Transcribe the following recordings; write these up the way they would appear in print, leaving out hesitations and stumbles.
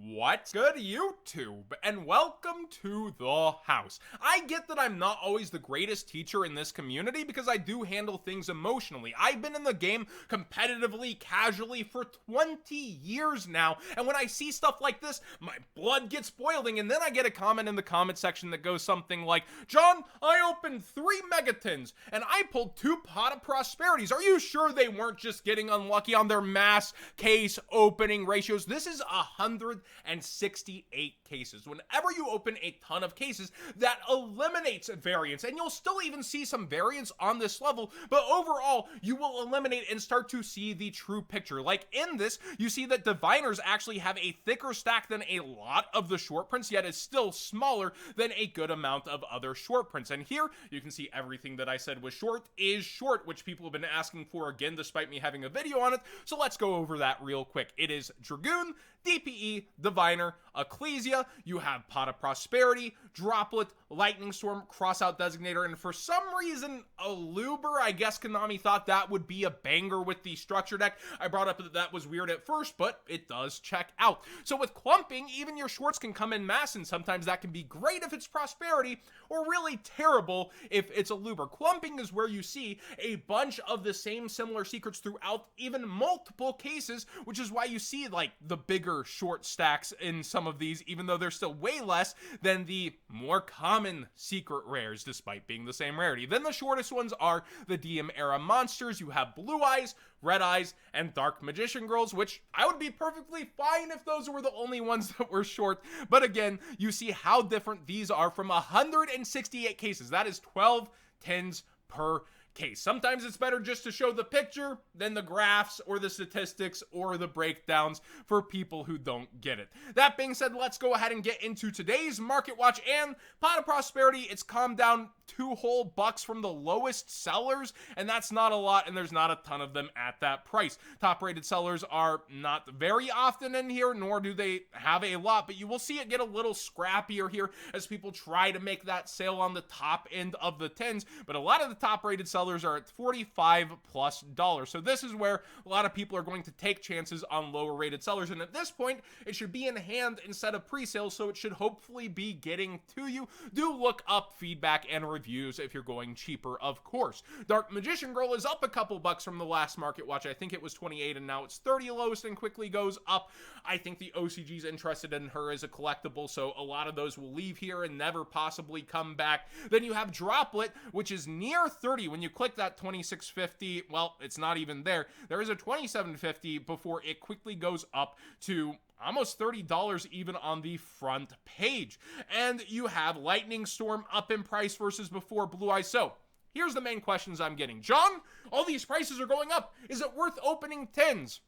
What's good, YouTube, and welcome to the house. I get that I'm not always the greatest teacher in this community because I do handle things emotionally. I've been in the game competitively, casually for 20 years now, and when I see stuff like this, my blood gets boiling, and then I get a comment in the comment section that goes something like, John, I opened 3 Megatins, and I pulled 2 Pot of Prosperities. Are you sure they weren't just getting unlucky on their mass case opening ratios? This is 168 cases. Whenever you open a ton of cases, that eliminates variance, and you'll still even see some variance on this level, but overall, you will eliminate and start to see the true picture. Like in this, you see that diviners actually have a thicker stack than a lot of the short prints, yet is still smaller than a good amount of other short prints. And here, you can see everything that I said was short is short, which people have been asking for again, despite me having a video on it. So let's go over that real quick. It is Dragoon, DPE, Diviner, Ecclesia, you have Pot of Prosperity, Droplet, Lightning Storm, Crossout Designator, and for some reason, Aluber. I guess Konami thought that would be a banger with the structure deck. I brought up that that was weird at first, but it does check out. So with clumping, even your shorts can come in mass, and sometimes that can be great if it's Prosperity, or really terrible if it's Aluber. Clumping is where you see a bunch of the same similar secrets throughout even multiple cases, which is why you see like the bigger short stacks in some of these, even though they're still way less than the more common secret rares, despite being the same rarity. Then the shortest ones are the DM era monsters. You have Blue Eyes, Red Eyes, and Dark Magician Girls, which I would be perfectly fine if those were the only ones that were short. But again, you see how different these are from 168 cases. That is 12 tens per case. Sometimes it's better just to show the picture than the graphs or the statistics or the breakdowns for people who don't get it. That being said, let's go ahead and get into today's market watch. And Pot of Prosperity, it's calmed down 2 whole bucks from the lowest sellers, and that's not a lot, and there's not a ton of them at that price. Top rated sellers are not very often in here, nor do they have a lot, but you will see it get a little scrappier here as people try to make that sale on the top end of the tens, but a lot of the top rated sellers are at $45+. So this is where a lot of people are going to take chances on lower rated sellers, and at this point, it should be in hand instead of pre-sale, so it should hopefully be getting to you. Do look up feedback and reviews if you're going cheaper, of course. Dark Magician Girl is up a couple bucks from the last market watch. I think it was 28 and now it's 30 lowest and quickly goes up. I think the OCG's interested in her as a collectible, so a lot of those will leave here and never possibly come back. Then you have Droplet, which is near 30. When you click that 2650, well, it's not even there. There is a 2750 before it quickly goes up to almost $30 even on the front page. And you have Lightning Storm up in price versus before Blue Eyes. So here's the main questions I'm getting. John, all these prices are going up. Is it worth opening 10s?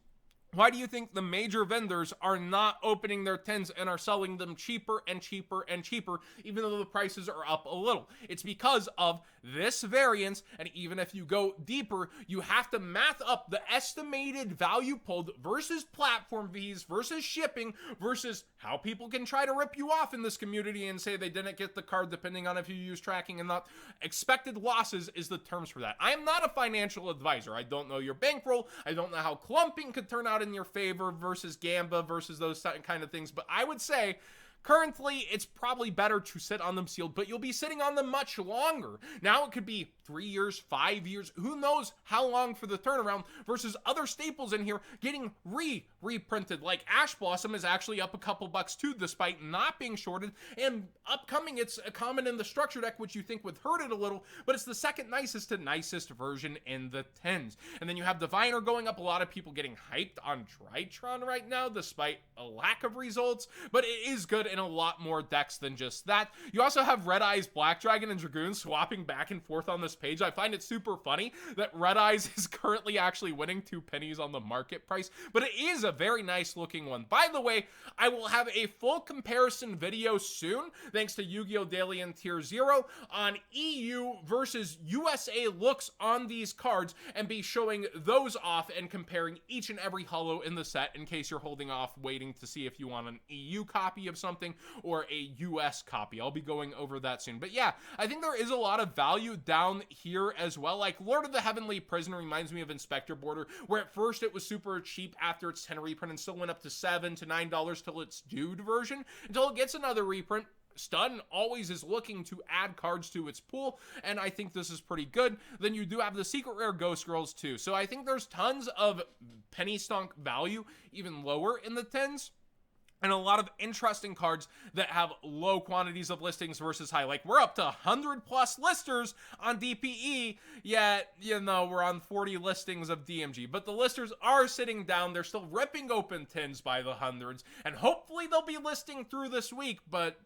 Why do you think the major vendors are not opening their 10s and are selling them cheaper and cheaper and cheaper, even though the prices are up a little? It's because of this variance, and even if you go deeper, you have to math up the estimated value pulled versus platform fees versus shipping versus how people can try to rip you off in this community and say they didn't get the card depending on if you use tracking and not. Expected losses is the terms for that. I am not a financial advisor. I don't know your bankroll. I don't know how clumping could turn out in your favor versus Gamba versus those kind of things, but I would say currently, it's probably better to sit on them sealed, but you'll be sitting on them much longer. Now it could be 3 years, 5 years, who knows how long for the turnaround versus other staples in here getting reprinted. Like Ash Blossom is actually up a couple bucks too, despite not being shorted. And upcoming, it's a common in the structure deck, which you think would hurt it a little, but it's the second nicest to nicest version in the 10s. And then you have Diviner going up. A lot of people getting hyped on Drytron right now, despite a lack of results, but it is good in a lot more decks than just that. You also have Red Eyes, Black Dragon, and Dragoon swapping back and forth on this page. I find it super funny that Red Eyes is currently actually winning 2 pennies on the market price, but it is a very nice looking one. By the way, I will have a full comparison video soon, thanks to Yu-Gi-Oh! Daily and Tier 0, on EU versus USA looks on these cards, and be showing those off and comparing each and every holo in the set in case you're holding off waiting to see if you want an EU copy of something. something, or a US copy. I'll be going over that soon. But yeah, I think there is a lot of value down here as well. Like Lord of the Heavenly Prison reminds me of Inspector Border, where at first it was super cheap after its 10 reprint and still went up to $7 to $9 till its dude version, until it gets another reprint. Stun always is looking to add cards to its pool, and I think this is pretty good. Then you do have the secret rare Ghost Girls too. So I think there's tons of penny stonk value, even lower in the 10s. And a lot of interesting cards that have low quantities of listings versus high. Like, we're up to 100 plus listers on DPE, yet, you know, we're on 40 listings of DMG. But the listers are sitting down. They're still ripping open tins by the hundreds. And hopefully they'll be listing through this week, but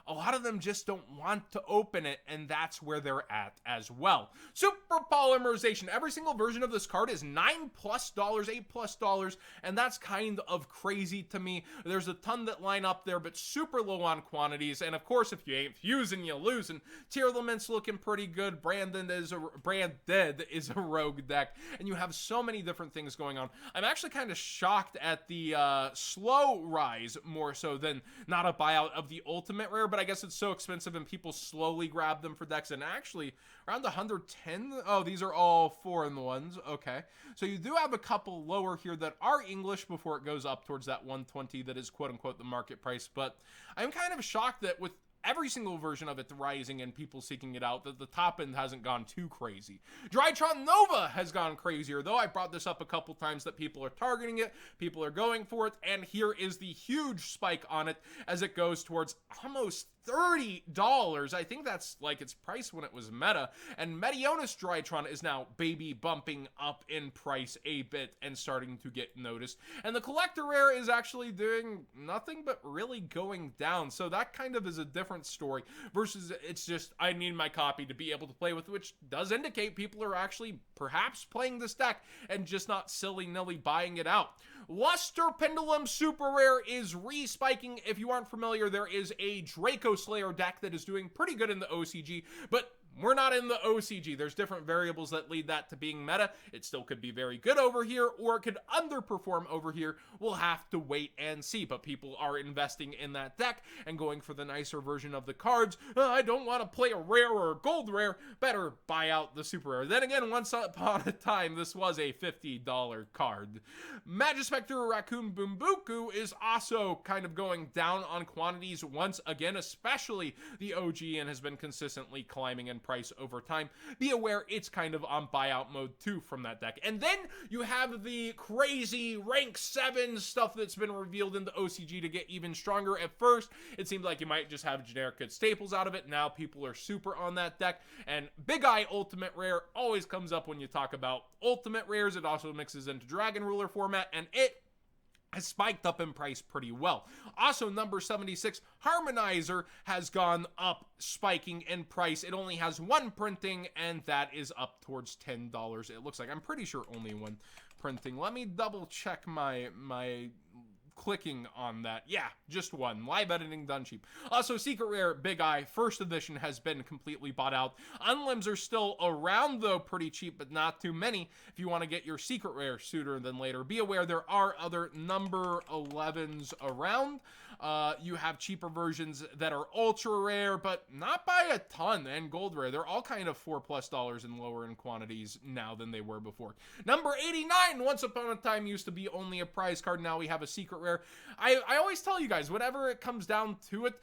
a lot of them just don't want to open it, and that's where they're at as well. Super Polymerization. Every single version of this card is $9+, $8+, and that's kind of crazy to me. There's a ton that line up there, but super low on quantities. And of course, if you ain't fusing, you losing. Tearlament's looking pretty good. Branded is a rogue deck, and you have so many different things going on. I'm actually kind of shocked at the slow rise more so than not a buyout of the ultimate rare, but I guess it's so expensive and people slowly grab them for decks. And actually around 110, oh, these are all 4-in-1s. Okay, so you do have a couple lower here that are English before it goes up towards that 120 that is quote unquote the market price. But I'm kind of shocked that with every single version of it rising and people seeking it out, that the top end hasn't gone too crazy. Drytron Nova has gone crazier, though. I brought this up a couple times that people are targeting it, people are going for it, and here is the huge spike on it as it goes towards almost $30. I think that's like its price when it was meta. And Meteonis Drytron is now baby bumping up in price a bit and starting to get noticed. And the collector rare is actually doing nothing but really going down. So that kind of is a different story versus it's just, I need my copy to be able to play with, which does indicate people are actually perhaps playing this deck and just not silly-nilly buying it out. Luster Pendulum Super Rare is re-spiking. If you aren't familiar, there is a Draco Slayer deck that is doing pretty good in the OCG, but we're not in the OCG. There's different variables that lead that to being meta. It still could be very good over here, or it could underperform over here. We'll have to wait and see, but people are investing in that deck and going for the nicer version of the cards. I don't want to play a rare or a gold rare. Better buy out the super rare. Then again, once upon a time, this was a $50 card. Magispector Raccoon Boombuku is also kind of going down on quantities once again, especially the OG, and has been consistently climbing in price over time. Be aware it's kind of on buyout mode too from that deck. And then you have the crazy rank 7 stuff that's been revealed in the OCG to get even stronger. At first, it seemed like you might just have generic good staples out of it. Now people are super on that deck. And Big Eye Ultimate Rare always comes up when you talk about ultimate rares. It also mixes into Dragon Ruler format, and it has spiked up in price pretty well. Also, number 76, Harmonizer, has gone up, spiking in price. It only has one printing, and that is up towards $10. It looks like. I'm pretty sure only one printing. Let me double check my clicking on that. Yeah, just one. Live editing done cheap. Also, Secret Rare Big Eye first edition has been completely bought out. Unlims are still around though, pretty cheap, but not too many if you want to get your Secret Rare sooner than later. Be aware there are other number 11s around. You have cheaper versions that are ultra rare, but not by a ton, and gold rare. They're all kind of $4+ and lower in quantities now than they were before. Number 89, once upon a time used to be only a prize card. Now we have a secret rare. I always tell you guys, whenever it comes down to it,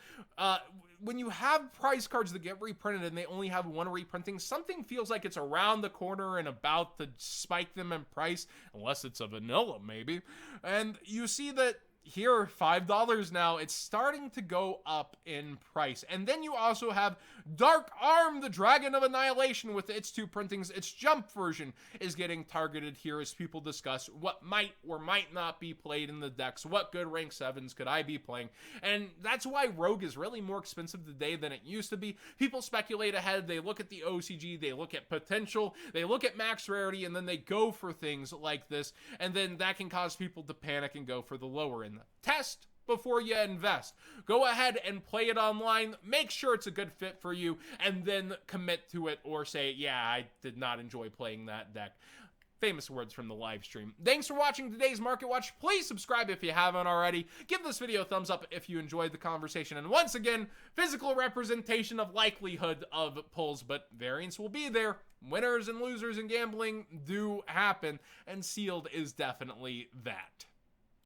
when you have prize cards that get reprinted and they only have one reprinting, something feels like it's around the corner and about to spike them in price, unless it's a vanilla maybe. And you see that here, $5 now. It's starting to go up in price. And then you also have Dark Arm, the Dragon of Annihilation, with its 2 printings. Its jump version is getting targeted here as people discuss what might or might not be played in the decks. What good rank 7s could I be playing? And that's why Rogue is really more expensive today than it used to be. People speculate ahead. They look at the OCG. They look at potential. They look at max rarity, and then they go for things like this. And then that can cause people to panic and go for the lower end. Test before you invest. Go ahead and play it online. Make sure it's a good fit for you, and then commit to it or say, yeah, I did not enjoy playing that deck. Famous words from the live stream. Thanks for watching today's Market Watch. Please subscribe if you haven't already. Give this video a thumbs up if you enjoyed the conversation. And once again, physical representation of likelihood of pulls, but variance will be there. Winners and losers in gambling do happen, and sealed is definitely that.